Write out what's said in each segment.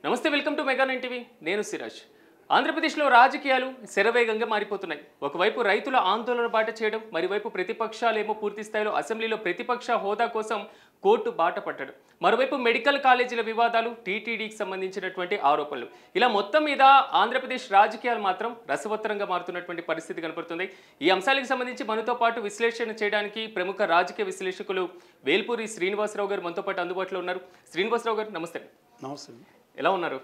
నమస్తే welcome to mega 9 TV నేను సిరాజ్ ఆంధ్రప్రదేశ్లో రాజకీయాలు శరవేగంగా మారిపోతున్నాయి. ఒకవైపు రైతుల ఆందోళన బాట చేయడం, మరోవైపు ప్రతిపక్షాలేమో పూర్తి స్థాయిలో అసెంబ్లీలో ప్రతిపక్ష హోదా కోసం కోర్టు బాట పట్టడం, మరోవైపు మెడికల్ కాలేజీల వివాదాలు, టీటీడీకి సంబంధించినటువంటి ఆరోపణలు, ఇలా మొత్తం మీద ఆంధ్రప్రదేశ్ రాజకీయాలు మాత్రం రసవత్తరంగా మారుతున్నటువంటి పరిస్థితి కనపడుతుంది. ఈ అంశాలకు సంబంధించి మనతో పాటు విశ్లేషణ చేయడానికి ప్రముఖ రాజకీయ విశ్లేషకులు వేల్పూరి శ్రీనివాసరావు గారు మనతో పాటు అందుబాటులో ఉన్నారు. శ్రీనివాసరావు గారు నమస్తే. నమస్తే. ఎలా ఉన్నారు?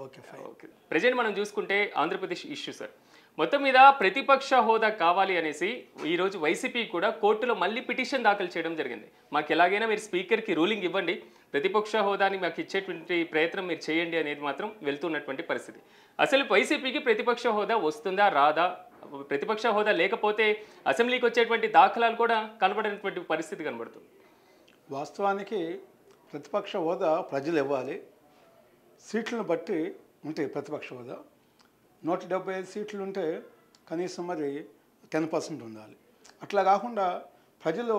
ఓకే. ప్రజెంట్ మనం చూసుకుంటే ఆంధ్రప్రదేశ్ ఇష్యూ సార్, మొత్తం మీద ప్రతిపక్ష హోదా కావాలి అనేసి ఈరోజు వైసీపీ కూడా కోర్టులో మళ్ళీ పిటిషన్ దాఖలు చేయడం జరిగింది. మాకు ఎలాగైనా మీరు స్పీకర్కి రూలింగ్ ఇవ్వండి, ప్రతిపక్ష హోదాని మాకు ఇచ్చేటువంటి ప్రయత్నం మీరు చేయండి అనేది మాత్రం వెళ్తున్నటువంటి పరిస్థితి. అసలు వైసీపీకి ప్రతిపక్ష హోదా వస్తుందా రాదా? ప్రతిపక్ష హోదా లేకపోతే అసెంబ్లీకి వచ్చేటువంటి దాఖలాలు కూడా కనబడినటువంటి పరిస్థితి కనబడుతుంది. వాస్తవానికి ప్రతిపక్ష హోదా ప్రజలు ఇవ్వాలి. సీట్లను బట్టి ఉంటాయి ప్రతిపక్ష హోదా. 175 సీట్లు ఉంటే కనీసం మరి 10% ఉండాలి. అట్లా కాకుండా ప్రజలు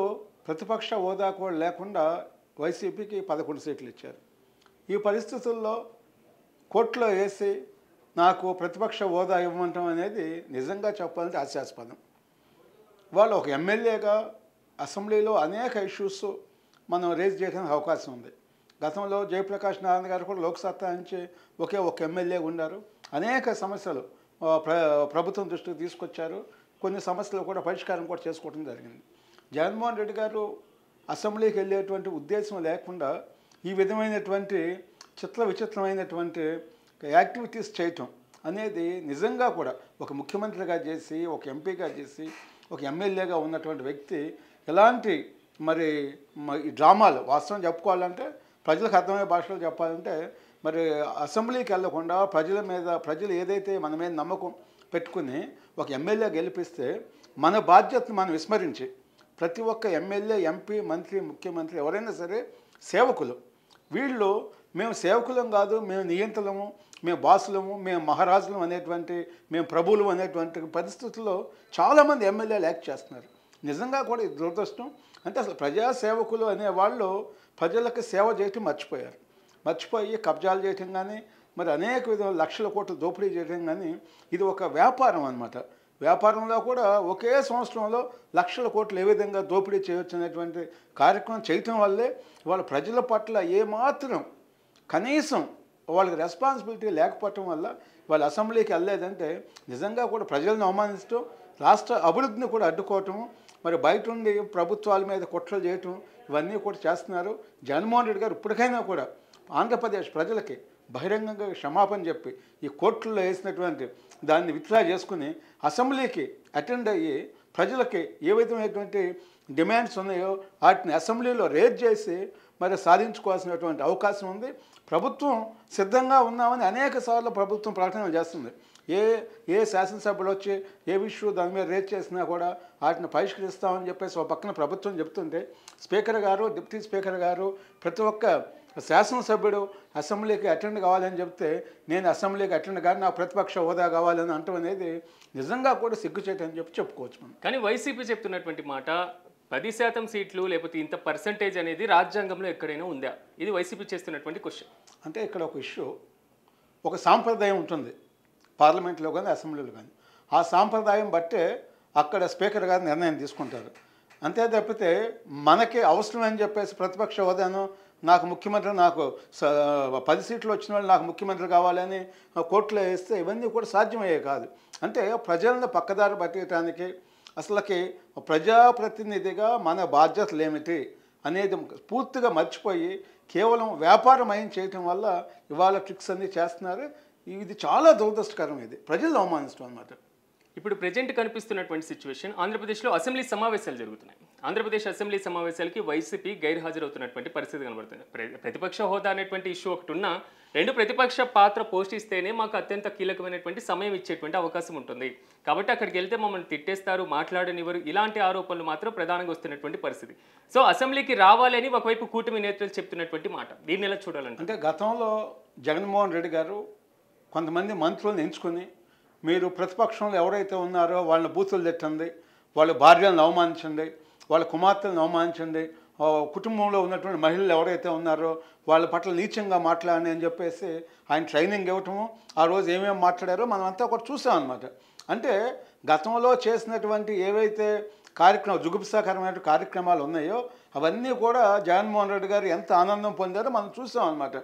ప్రతిపక్ష హోదా కూడా లేకుండా వైసీపీకి 11 సీట్లు ఇచ్చారు. ఈ పరిస్థితుల్లో కోర్టులో వేసి నాకు ప్రతిపక్ష హోదా ఇవ్వమంటాం అనేది నిజంగా చెప్పాలంటే హాస్యాస్పదం. వాళ్ళు ఒక ఎమ్మెల్యేగా అసెంబ్లీలో అనేక ఇష్యూస్ మనం రేజ్ చేయడానికి అవకాశం ఉంది. గతంలో జయప్రకాష్ నారాయణ గారు కూడా లోక్సత్తా నుంచి ఒకే ఒక ఎమ్మెల్యే ఉన్నారు. అనేక సమస్యలు ప్రభుత్వం దృష్టికి తీసుకొచ్చారు. కొన్ని సమస్యలు కూడా పరిష్కారం కూడా చేసుకోవడం జరిగింది. జగన్మోహన్ రెడ్డి గారు అసెంబ్లీకి వెళ్ళేటువంటి ఉద్దేశం లేకుండా ఈ విధమైనటువంటి విచిత్రమైనటువంటి యాక్టివిటీస్ చేయటం అనేది నిజంగా కూడా ఒక ముఖ్యమంత్రిగా చేసి, ఒక ఎంపీగా చేసి, ఒక ఎమ్మెల్యేగా ఉన్నటువంటి వ్యక్తి ఎలాంటి మరి ఈ డ్రామాలు వాస్తవం చెప్పుకోవాలంటే, ప్రజలకు అర్థమయ్యే భాషలో చెప్పాలంటే, మరి అసెంబ్లీకి వెళ్లకుండా ప్రజలు ఏదైతే మన మీద నమ్మకం పెట్టుకుని ఒక ఎమ్మెల్యే గెలిపిస్తే మన బాధ్యతను మనం విస్మరించి ప్రతి ఒక్క ఎమ్మెల్యే, ఎంపీ, మంత్రి, ముఖ్యమంత్రి ఎవరైనా సరే సేవకులు. వీళ్ళు మేము సేవకులం కాదు, మేము నియంత్రణము, మేము బాసులము, మేము మహారాజులం అనేటువంటి, మేము ప్రభువులు అనేటువంటి పరిస్థితుల్లో చాలామంది ఎమ్మెల్యేలు యాక్ట్ చేస్తున్నారు. నిజంగా కూడా ఇది దురదృష్టం. అంటే అసలు ప్రజాసేవకులు అనేవాళ్ళు ప్రజలకు సేవ చేయటం మర్చిపోయి కబ్జాలు చేయటం కానీ, మరి అనేక విధమైన లక్షల కోట్లు దోపిడీ చేయటం కానీ, ఇది ఒక వ్యాపారం అన్నమాట. వ్యాపారంలో కూడా ఒకే సంవత్సరంలో లక్షల కోట్లు ఏ విధంగా దోపిడీ చేయవచ్చు అనేటువంటి కార్యక్రమం చేయటం వల్లే వాళ్ళ ప్రజల పట్ల ఏమాత్రం కనీసం వాళ్ళకి రెస్పాన్సిబిలిటీ లేకపోవటం వల్ల వాళ్ళు అసెంబ్లీకి వెళ్ళలేదంటే నిజంగా కూడా ప్రజలను అవమానిస్తూ రాష్ట్ర అభివృద్ధిని కూడా అడ్డుకోవటం, మరి బయట ఉండి ప్రభుత్వాల మీద కుట్రలు చేయటం, ఇవన్నీ కూడా చేస్తున్నారు. జగన్మోహన్ రెడ్డి గారు ఇప్పటికైనా కూడా ఆంధ్రప్రదేశ్ ప్రజలకి బహిరంగంగా క్షమాపణ చెప్పి ఈ కోర్టుల్లో వేసినటువంటి దాన్ని విత్డ్రా చేసుకుని అసెంబ్లీకి అటెండ్ అయ్యి ప్రజలకి ఏ విధమైనటువంటి డిమాండ్స్ ఉన్నాయో వాటిని అసెంబ్లీలో రేజ్ చేసి మరి సాధించుకోవాల్సినటువంటి అవకాశం ఉంది. ప్రభుత్వం సిద్ధంగా ఉన్నామని అనేక సార్లు ప్రభుత్వం ప్రకటనలు చేస్తుంది. ఏ శాసనసభ్యులు వచ్చి ఏ విషయం దాని మీద రేజ్ చేసినా కూడా వాటిని పరిష్కరిస్తామని చెప్పేసి ఒక పక్కన ప్రభుత్వం చెప్తుంటే, స్పీకర్ గారు, డిప్యూటీ స్పీకర్ గారు, ప్రతి ఒక్క శాసనసభ్యుడు అసెంబ్లీకి అటెండ్ కావాలని చెప్తే నేను అసెంబ్లీకి అటెండ్ కాదు, నాకు ప్రతిపక్ష హోదా కావాలని అంటం అనేది నిజంగా కూడా సిగ్గుచేటని చెప్పుకోవచ్చు మనం. కానీ వైసీపీ చెప్తున్నటువంటి మాట 10% సీట్లు లేకపోతే ఇంత పర్సంటేజ్ అనేది రాజ్యాంగంలో ఎక్కడైనా ఉందా? ఇది వైసీపీ చేస్తున్నటువంటి క్వశ్చన్. అంటే ఇక్కడ ఒక ఇష్యూ, ఒక సాంప్రదాయం ఉంటుంది పార్లమెంట్లో కానీ అసెంబ్లీలో కానీ. ఆ సాంప్రదాయం బట్టే అక్కడ స్పీకర్ గారు నిర్ణయం తీసుకుంటారు. అంతే తప్పితే మనకి అవసరం అని చెప్పేసి ప్రతిపక్ష హోదాను నాకు ముఖ్యమంత్రి, నాకు 10 సీట్లు వచ్చిన వాళ్ళు నాకు ముఖ్యమంత్రి కావాలని కోర్టులో వేస్తే ఇవన్నీ కూడా సాధ్యమయ్యే కాదు. అంటే ప్రజలను పక్కదారి పట్టడానికి అసలుకి ప్రజాప్రతినిధిగా మన బాధ్యతలు ఏమిటి అనేది పూర్తిగా మర్చిపోయి కేవలం వ్యాపారం చేయటం వల్ల ఇవాళ ట్రిక్స్ అన్నీ చేస్తున్నారు. ఇది చాలా దురదృష్టకరం. ఇది ప్రజలను అవమానిస్తాం అన్నమాట. ఇప్పుడు ప్రజెంట్ కనిపిస్తున్నటువంటి సిచ్యువేషన్, ఆంధ్రప్రదేశ్లో అసెంబ్లీ సమావేశాలు జరుగుతున్నాయి. ఆంధ్రప్రదేశ్ అసెంబ్లీ సమావేశాలకి వైసీపీ గైర్హాజరవుతున్నటువంటి పరిస్థితి కనబడుతుంది. ప్రతిపక్ష హోదా అనేటువంటి ఇష్యూ ఒకటి ఉన్నా, రెండు ప్రతిపక్ష పాత్ర పోషిస్తేనే మాకు అత్యంత కీలకమైనటువంటి సమయం ఇచ్చేటువంటి అవకాశం ఉంటుంది. కాబట్టి అక్కడికి వెళ్తే మమ్మల్ని తిట్టేస్తారు, మాట్లాడనివ్వరు, ఇలాంటి ఆరోపణలు మాత్రం ప్రధానంగా వస్తున్నటువంటి పరిస్థితి. సో అసెంబ్లీకి రావాలి అని ఒకవైపు కూటమి నేతలు చెప్తున్నటువంటి మాట, దీన్ని ఎలా చూడాలంటే? అంటే గతంలో జగన్మోహన్ రెడ్డి గారు కొంతమంది మంత్రులను ఎంచుకొని, మీరు ప్రతిపక్షంలో ఎవరైతే ఉన్నారో వాళ్ళని బూతులు తిట్టండి, వాళ్ళ భార్యలను అవమానించండి, వాళ్ళ కుమార్తెలను అవమానించండి, కుటుంబంలో ఉన్నటువంటి మహిళలు ఎవరైతే ఉన్నారో వాళ్ళ పట్ల నీచంగా మాట్లాడని అని చెప్పేసి ఆయన ట్రైనింగ్ ఇవ్వటము, ఆ రోజు ఏమేమి మాట్లాడారో మనం అంతా కూడా చూసాం అనమాట. అంటే గతంలో చేసినటువంటి ఏవైతే జుగుప్సాకరమైన కార్యక్రమాలు ఉన్నాయో అవన్నీ కూడా జగన్మోహన్ రెడ్డి గారు ఎంత ఆనందం పొందారో మనం చూసాం అనమాట.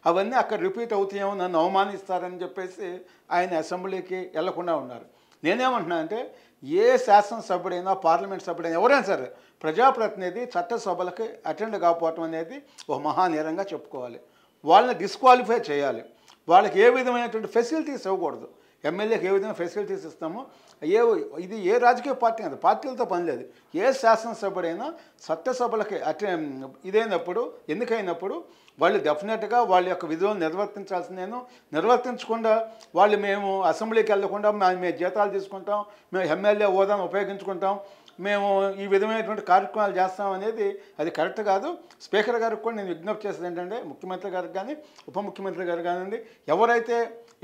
అవన్నీ అక్కడ రిపీట్ అవుతాయేమో, నన్ను అవమానిస్తారని చెప్పేసి ఆయన అసెంబ్లీకి వెళ్లకుండా ఉన్నారు. నేనేమంటున్నా అంటే ఏ శాసనసభ్యుడైనా పార్లమెంట్ సభ్యుడైనా ఎవరైనా సరే ప్రజాప్రతినిధి చట్టసభలకి అటెండ్ కాకపోవటం అనేది ఒక మహానేరంగా చెప్పుకోవాలి. వాళ్ళని డిస్క్వాలిఫై చేయాలి. వాళ్ళకి ఏ విధమైనటువంటి ఫెసిలిటీస్ ఇవ్వకూడదు. ఎమ్మెల్యేకి ఏ విధంగా ఫెసిలిటీస్ ఇస్తామో ఇది ఏ రాజకీయ పార్టీ కాదు, పార్టీలతో పని లేదు. ఏ శాసనసభ్యుడైనా చట్టసభలకి ఇదైనప్పుడు ఎన్నికైనప్పుడు వాళ్ళు డెఫినెట్గా వాళ్ళ యొక్క విధులను నిర్వర్తించకుండా మేము అసెంబ్లీకి వెళ్లకుండా మేము జీతాలు తీసుకుంటాం, మేము ఎమ్మెల్యే హోదాను ఉపయోగించుకుంటాం, మేము ఈ విధమైనటువంటి కార్యక్రమాలు చేస్తాం అనేది అది కరెక్ట్ కాదు. స్పీకర్ గారికి కూడా నేను విజ్ఞప్తి చేసేది ఏంటంటే ముఖ్యమంత్రి గారికి కానీ ఉప ముఖ్యమంత్రి గారు కానివ్వండి, ఎవరైతే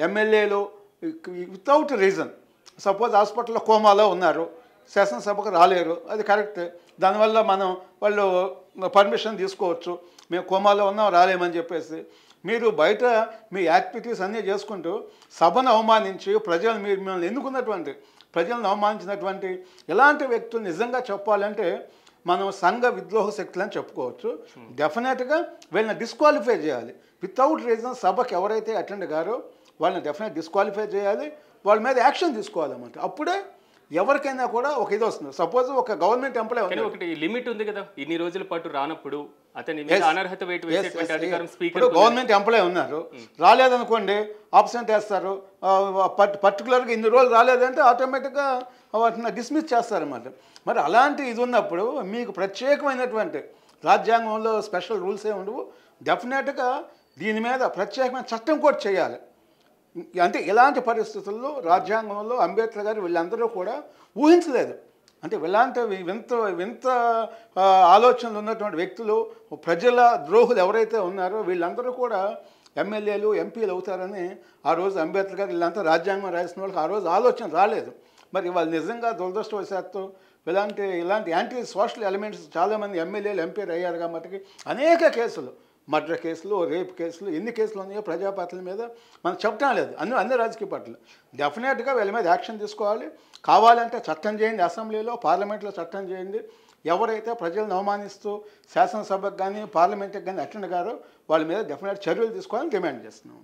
ఎమ్మెల్యేలు వితౌట్ రీజన్ సపోజ్ హాస్పిటల్లో కోమాలో ఉన్నారు, శాసనసభకు రాలేరు, అది కరెక్ట్. దానివల్ల వాళ్ళు పర్మిషన్ తీసుకోవచ్చు, మేము కోమాలో ఉన్నాం రాలేమని చెప్పేసి. మీరు బయట మీ యాక్టివిటీస్ అన్నీ చేసుకుంటూ సభను అవమానించి మిమ్మల్ని ఎన్నుకున్నటువంటి ప్రజలను అవమానించినటువంటి ఇలాంటి వ్యక్తులు నిజంగా చెప్పాలంటే మనం సంఘ విద్రోహ శక్తులని చెప్పుకోవచ్చు. డెఫినెట్గా వీళ్ళని డిస్క్వాలిఫై చేయాలి. వితౌట్ రీజన్ సభకి ఎవరైతే అటెండ్ కారో వాళ్ళని డెఫినెట్ డిస్క్వాలిఫై చేయాలి, వాళ్ళ మీద యాక్షన్ తీసుకోవాలన్నమాట. అప్పుడే ఎవరికైనా కూడా ఒక ఇది వస్తుంది. సపోజ్ ఒక గవర్నమెంట్ ఎంప్లాయ్ ఒకటి లిమిట్ ఉంది కదా, ఇన్ని రోజుల పాటు రానప్పుడు అతని మీద అనర్హత వేటు వేసేటువంటి అధికారం స్పీకర్. గవర్నమెంట్ ఎంప్లాయ్ ఉన్నారు, రాలేదనుకోండి ఆబ్సెంట్ వేస్తారు. పర్టికులర్గా ఇన్ని రోజులు రాలేదంటే ఆటోమేటిక్గా వాటిని డిస్మిస్ చేస్తారన్నమాట. మరి అలాంటి ఇది ఉన్నప్పుడు మీకు ప్రత్యేకమైనటువంటి రాజ్యాంగంలో స్పెషల్ రూల్స్ ఏమి ఉండవు. డెఫినెట్గా దీని మీద ప్రత్యేకమైన చట్టం కూడా చేయాలి. అంటే ఇలాంటి పరిస్థితుల్లో రాజ్యాంగంలో అంబేద్కర్ గారు వీళ్ళందరూ కూడా ఊహించలేదు. అంటే ఇలాంటి వింత ఆలోచనలు ఉన్నటువంటి వ్యక్తులు, ప్రజల ద్రోహులు ఎవరైతే ఉన్నారో వీళ్ళందరూ కూడా ఎమ్మెల్యేలు ఎంపీలు అవుతారని ఆ రోజు అంబేద్కర్ గారు వీళ్ళంతా రాజ్యాంగం రాసిన వాళ్ళకి ఆ రోజు ఆలోచన రాలేదు. మరి వాళ్ళు నిజంగా దురదృష్టవశాత్తు ఇలాంటి యాంటీ సోషల్ ఎలిమెంట్స్ చాలామంది ఎమ్మెల్యేలు ఎంపీలు అయ్యారు కాబట్టి అనేక కేసులు, మర్డర్ కేసులు, రేప్ కేసులు, ఎన్ని కేసులు ఉన్నాయో ప్రజాపార్టీల మీద మనం చెప్పడం లేదు. అన్ని రాజకీయ పార్టీలు డెఫినెట్గా వీళ్ళ మీద యాక్షన్ తీసుకోవాలి. కావాలంటే చట్టం చేయండి, అసెంబ్లీలో పార్లమెంట్లో చట్టం చేయండి. ఎవరైతే ప్రజలను అవమానిస్తూ శాసనసభకు కానీ పార్లమెంట్కి కానీ అటెండ్ కారో వాళ్ళ మీద డెఫినెట్ చర్యలు తీసుకోవాలని డిమాండ్ చేస్తున్నాం.